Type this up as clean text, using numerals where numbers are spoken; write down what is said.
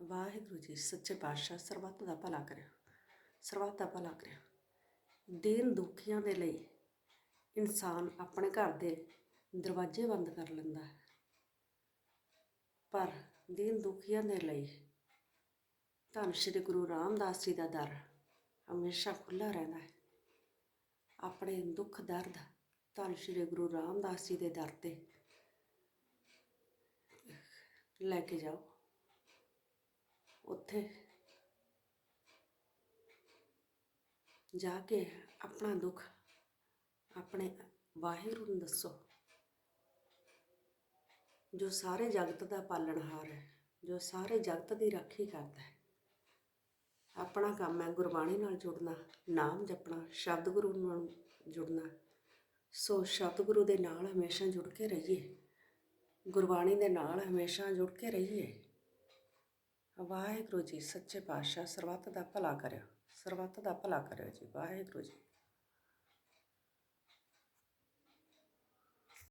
ਵਾਹਿਗੁਰੂ ਜੀ ਸੱਚੇ ਪਾਤਸ਼ਾਹ ਸਰਬੱਤ ਦਾ ਭਲਾ ਕਰਿਓ, ਸਰਬੱਤ ਦਾ ਭਲਾ ਕਰਿਓ। ਦੀਨ ਦੁਖੀਆਂ ਦੇ ਲਈ ਇਨਸਾਨ ਆਪਣੇ ਘਰ ਦੇ ਦਰਵਾਜ਼ੇ ਬੰਦ ਕਰ ਲੈਂਦਾ ਹੈ, ਪਰ ਦੀਨ ਦੁਖੀਆਂ ਦੇ ਲਈ ਧੰਨ ਸ਼੍ਰੀ ਗੁਰੂ ਰਾਮਦਾਸ ਜੀ ਦਾ ਦਰ ਹਮੇਸ਼ਾ ਖੁੱਲ੍ਹਾ ਰਹਿੰਦਾ ਹੈ। ਆਪਣੇ ਦੁੱਖ ਦਰਦ ਧੰਨ ਸ਼੍ਰੀ ਗੁਰੂ ਰਾਮਦਾਸ ਜੀ ਦੇ ਦਰ 'ਤੇ ਲੈ ਕੇ ਜਾਓ। ਉੱਥੇ ਜਾ ਕੇ ਆਪਣਾ ਦੁੱਖ ਆਪਣੇ ਵਾਹਿਗੁਰੂ ਨੂੰ ਦੱਸੋ, ਜੋ ਸਾਰੇ ਜਗਤ ਦਾ ਪਾਲਣਹਾਰ ਹੈ, ਜੋ ਸਾਰੇ ਜਗਤ ਦੀ ਰਾਖੀ ਕਰਦਾ ਹੈ। ਆਪਣਾ ਕੰਮ ਹੈ ਗੁਰਬਾਣੀ ਨਾਲ ਜੁੜਨਾ, ਨਾਮ ਜਪਣਾ, ਸ਼ਬਦ ਗੁਰੂ ਨਾਲ ਜੁੜਨਾ। ਸੋ ਸ਼ਬਦ ਗੁਰੂ ਦੇ ਨਾਲ ਹਮੇਸ਼ਾ ਜੁੜ ਕੇ ਰਹੀਏ, ਗੁਰਬਾਣੀ ਦੇ ਨਾਲ ਹਮੇਸ਼ਾ ਜੁੜ ਕੇ ਰਹੀਏ। ਵਾਹਿਗੁਰੂ ਜੀ ਸੱਚੇ ਪਾਤਸ਼ਾਹ ਸਰਬੱਤ ਦਾ ਭਲਾ ਕਰਿਓ, ਸਰਬੱਤ ਦਾ ਭਲਾ ਕਰਿਓ ਜੀ। ਵਾਹਿਗੁਰੂ ਜੀ।